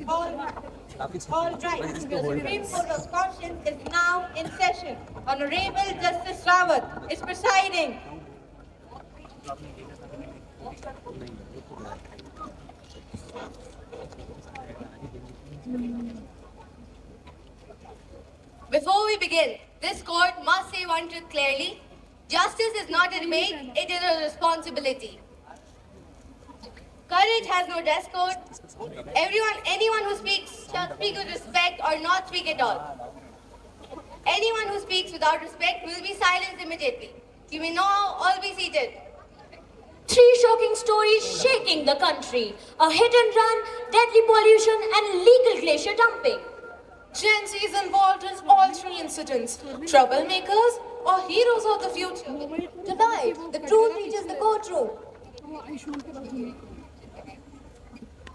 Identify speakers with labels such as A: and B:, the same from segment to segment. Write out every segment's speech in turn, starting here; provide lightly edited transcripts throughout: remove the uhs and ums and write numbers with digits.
A: All right, the Supreme Court of Conscience is now in session. Honorable Justice Rawat is presiding.
B: Before we begin, this court must say one truth clearly. Justice is not a debate, it is a responsibility. Courage has no dress code. Anyone who speaks shall speak with respect or not speak at all. Anyone who speaks without respect will be silenced immediately. You may now all be seated.
C: Three shocking stories shaking the country. A hit and run, deadly pollution and illegal glacier dumping.
D: Gen Z is involved in all three incidents. Troublemakers or heroes of the future?
C: Tonight, the truth reaches the courtroom.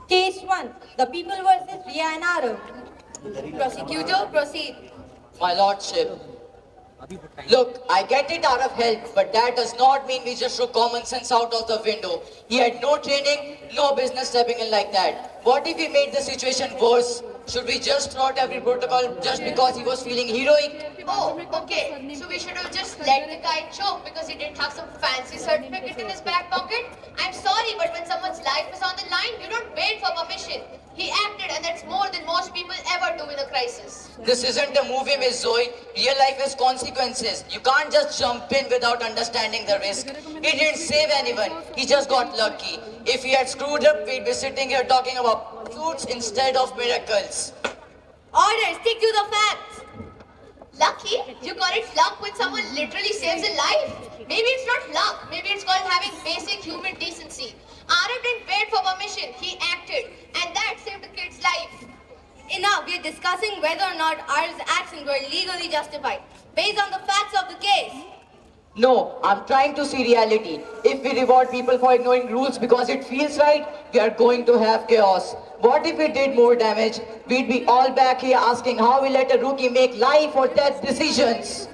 A: Case 1, the People versus Ria and Arav.
B: Prosecutor, proceed.
E: My lordship. Look, I get it out of health, but that does not mean we just throw common sense out of the window. He had no training, no business stepping in like that. What if we made the situation worse? Should we just throw out every protocol just because he was feeling heroic?
F: Oh, okay. So we should have just let the guy choke because he didn't have some fancy certificate in his back pocket? I'm sorry, but when someone's life is on the line, you don't wait for permission. He acted, and that's more than most people ever do in a crisis.
E: This isn't a movie, Miss Zoe. Real life has consequences. You can't just jump in without understanding the risk. He didn't save anyone. He just got lucky. If he had screwed up, we'd be sitting here talking about suits instead of miracles.
B: Order, stick to the facts.
F: Lucky? You call it luck when someone literally saves a life? Maybe it's not luck. Maybe it's called having basic human decency. Arav didn't wait for permission. He acted. And that saved the kid's life.
B: Enough, we are discussing whether or not Ar's actions were legally justified, based on the facts of the case.
E: No, I'm trying to see reality. If we reward people for ignoring rules because it feels right, we are going to have chaos. What if we did more damage? We'd be all back here asking how we let a rookie make life or death decisions.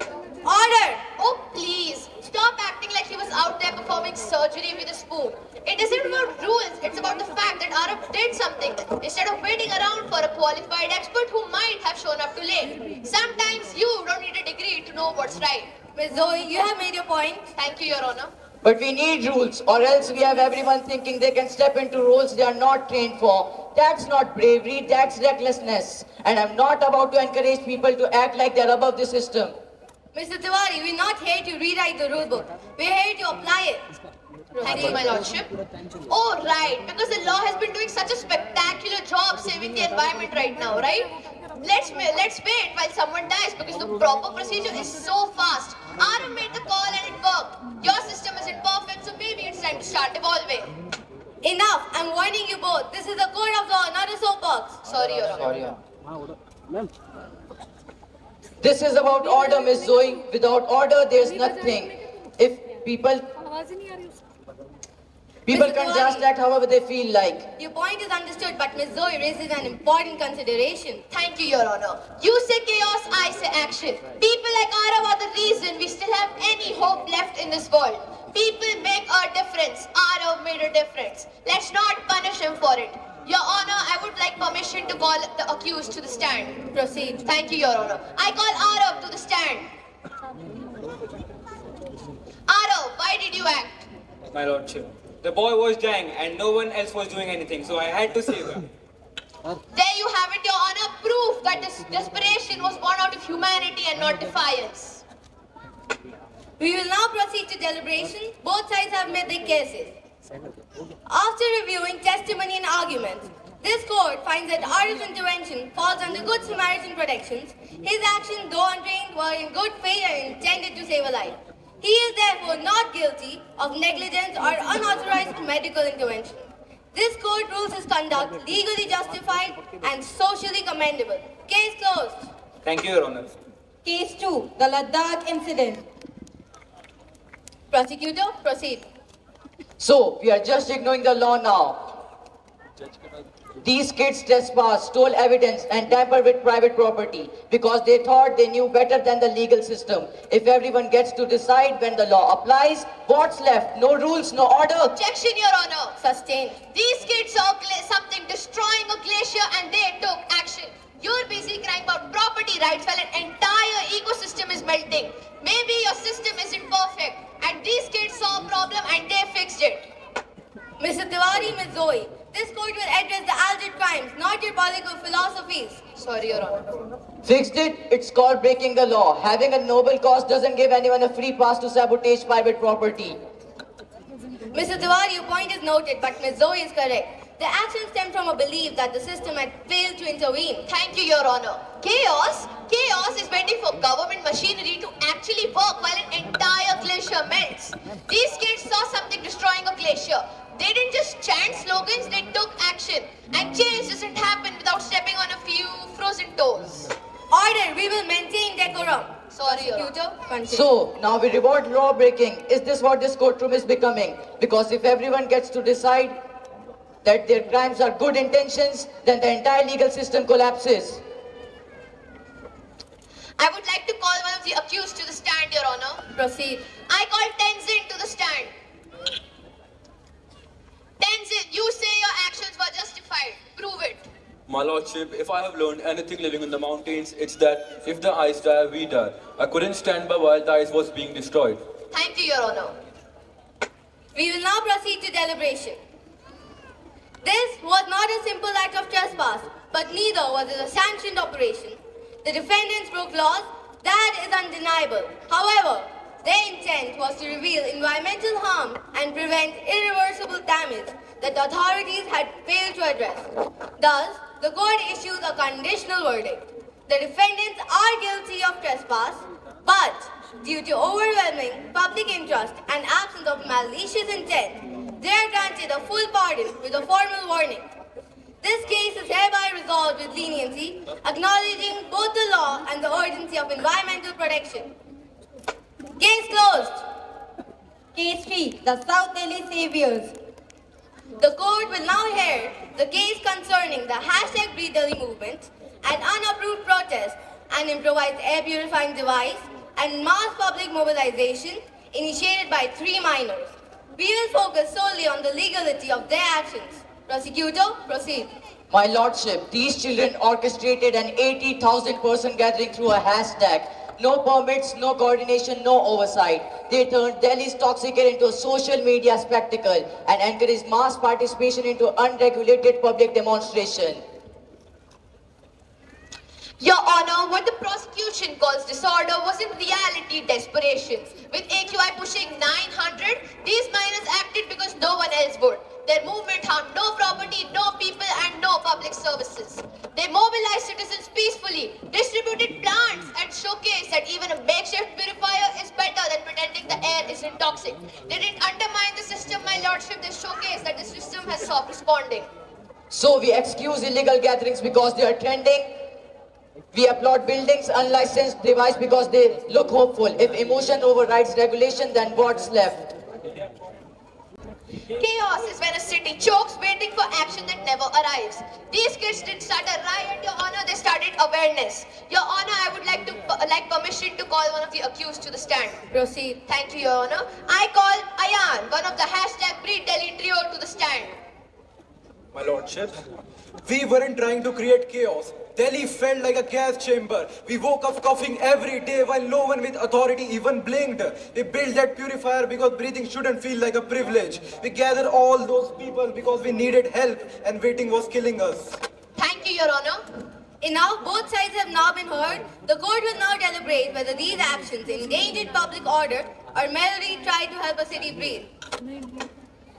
B: Order!
F: Oh, please. Stop acting like he was out there performing surgery with a spoon. It isn't about rules. It's about the fact that Arav did something instead of waiting around for a qualified expert who might have shown up too late. Sometimes you don't need a degree to know what's right.
B: Ms. Zoe, you have made your point.
F: Thank you, Your Honor.
E: But we need rules, or else we have everyone thinking they can step into roles they are not trained for. That's not bravery, that's recklessness. And I'm not about to encourage people to act like they're above the system.
B: Mr. Tiwari, we're not here to rewrite the rule book. We're here to apply it.
F: Thank you, my lordship. Oh, right, because the law has been doing such a spectacular job saving the environment right now, right? Let's wait while someone dies because the proper procedure is so fast. Arav made the call and it worked. Your system isn't perfect, so maybe it's time to start evolving.
B: Enough, I'm warning you both. This is a court of law, not a soapbox.
F: Sorry, Your Honor.
E: Sorry. This is about order, Miss Zoe. Without order, there's nothing. If people can just act however they feel like.
B: Your point is understood, but Ms. Zoe raises an important consideration.
F: Thank you, Your Honor. You say chaos, I say action. People like Arav are the reason we still have any hope left in this world. People make a difference. Arav made a difference. Let's not punish him for it. Your Honor, I would like permission to call the accused to the stand.
B: Proceed.
F: Thank you, Your Honor. I call Arav to the stand. Arav, why did you act?
G: My lordship, the boy was dying and no one else was doing anything, so I had to save him.
F: There you have it, Your Honor. Proof that this desperation was born out of humanity and not defiance.
B: We will now proceed to deliberation. Both sides have made their cases. After reviewing testimony and arguments, this court finds that Arif's intervention falls under Good Samaritan protections. His actions, though untrained, were in good faith and intended to save a life. He is therefore not guilty of negligence or unauthorized medical intervention. This court rules his conduct legally justified and socially commendable. Case closed.
G: Thank you, Your Honor.
A: Case 2, the Ladakh incident.
B: Prosecutor, proceed.
E: So, we are just ignoring the law now. These kids trespassed, stole evidence and tampered with private property because they thought they knew better than the legal system. If everyone gets to decide when the law applies, what's left? No rules, no order.
F: Objection, Your Honor.
B: Sustained.
F: These kids saw something destroying a glacier and they rights while an entire ecosystem is melting. Maybe your system isn't perfect and these kids saw a problem and they fixed it.
B: Mr. Tiwari, Ms. Zoe, this court will address the alleged crimes, not your political philosophies.
F: Sorry, Your Honor.
E: Fixed it? It's called breaking the law. Having a noble cause doesn't give anyone a free pass to sabotage private property.
B: Mr. Tiwari, your point is noted, but Ms. Zoe is correct. The action stemmed from a belief that the system had failed to intervene.
F: Thank you, Your Honor. Chaos is waiting for government machinery to actually work while an entire glacier melts. These kids saw something destroying a glacier. They didn't just chant slogans, they took action. And change doesn't happen without stepping on a few frozen toes.
B: Order, we will maintain decorum.
F: Sorry, Your Honor.
B: Prosecutor, continue.
E: So, now we reward law breaking. Is this what this courtroom is becoming? Because if everyone gets to decide that their crimes are good intentions, then the entire legal system collapses.
F: I would like to call one of the accused to the stand, Your Honor.
B: Proceed.
F: I call Tenzin to the stand. Tenzin, you say your actions were justified. Prove it.
H: My lordship, if I have learned anything living in the mountains, it's that if the ice die, we die. I couldn't stand by while the ice was being destroyed.
F: Thank you, Your Honor.
B: We will now proceed to deliberation. This was not a simple act of trespass, but neither was it a sanctioned operation. The defendants broke laws, that is undeniable. However, their intent was to reveal environmental harm and prevent irreversible damage that the authorities had failed to address. Thus, the court issued a conditional verdict. The defendants are guilty of trespass, but due to overwhelming public interest and absence of malicious intent, they are granted a full pardon with a formal warning. This case is hereby resolved with leniency, acknowledging both the law and the urgency of environmental protection. Case closed.
A: Case 3, the South Delhi Saviors.
B: The court will now hear the case concerning the hashtag Breathe Delhi movement, an unapproved protest, an improvised air purifying device, and mass public mobilization initiated by 3 minors. We will focus solely on the legality of their actions. Prosecutor, proceed.
E: My lordship, these children orchestrated an 80,000 person gathering through a hashtag. No permits, no coordination, no oversight. They turned Delhi's toxic air into a social media spectacle and encouraged mass participation into unregulated public demonstration.
F: Your Honor, what the prosecution calls disorder was in reality desperation. With AQI pushing 900, these minors acted because no one else would. Their movement harmed no property, no people, and no public services. They mobilized citizens peacefully, distributed plants, and showcased that even a makeshift purifier is better than pretending the air isn't toxic. They didn't undermine the system, my lordship. They showcased that the system has stopped responding.
E: So we excuse illegal gatherings because they are trending. We applaud buildings unlicensed device because they look hopeful. If emotion overrides regulation, then what's left?
F: Chaos is when a city chokes waiting for action that never arrives. These kids didn't start a riot, Your Honor, they started awareness. Your Honor, I would like permission to call one of the accused to the stand.
B: Proceed.
F: Thank you, Your Honor. I call Ayan, one of the hashtag Breathe Delhi trio, to the stand.
I: My lordship, we weren't trying to create chaos. Delhi felt like a gas chamber. We woke up coughing every day while no one with authority even blinked. We built that purifier because breathing shouldn't feel like a privilege. We gathered all those people because we needed help and waiting was killing us.
F: Thank you, Your Honor.
B: Enough, both sides have now been heard. The court will now deliberate whether these actions endangered public order or merely tried to help a city breathe.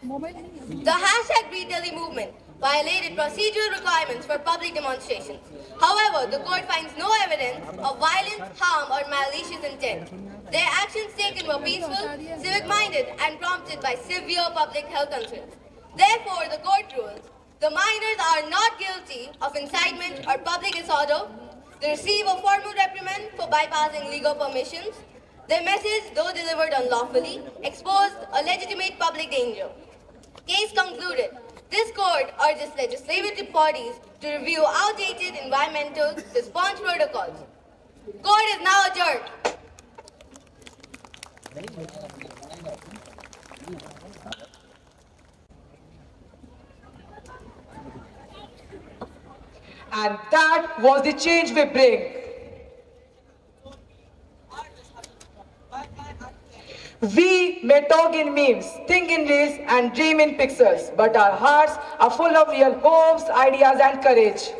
B: The hashtag Breathe Delhi movement violated procedural requirements for public demonstrations. However, the court finds no evidence of violence, harm, or malicious intent. Their actions taken were peaceful, civic-minded, and prompted by severe public health concerns. Therefore, the court rules the minors are not guilty of incitement or public disorder. They receive a formal reprimand for bypassing legal permissions. Their message, though delivered unlawfully, exposed a legitimate public danger. Case concluded. This court urges legislative bodies to review outdated environmental response protocols. Court is now adjourned.
J: And that was the change we bring. We may talk in memes, think in reels, and dream in pixels, but our hearts are full of real hopes, ideas, and courage.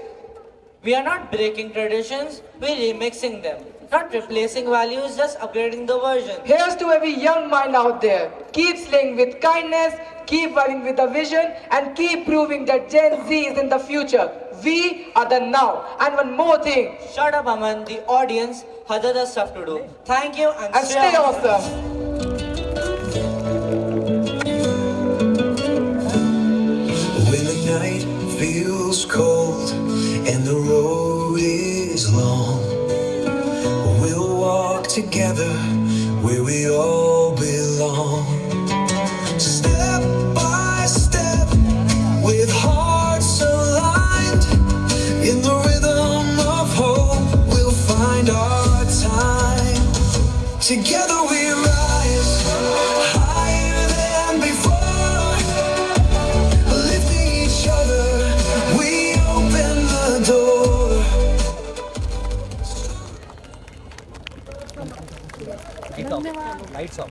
K: We are not breaking traditions, we're remixing them. Not replacing values, just upgrading the version.
J: Here's to every young mind out there. Keep slaying with kindness, keep working with a vision, and keep proving that Gen Z is in the future. We are the now. And one more thing.
K: Shut up, Aman. The audience has other stuff to do. Thank you and
J: Stay awesome.
L: When the night feels cold and the road is long, we'll walk together where we all belong. Step by step, with hearts aligned, in the rhythm of hope, we'll find our time. Together we rise, higher than before, lifting each other, we open the door.
M: Lights off.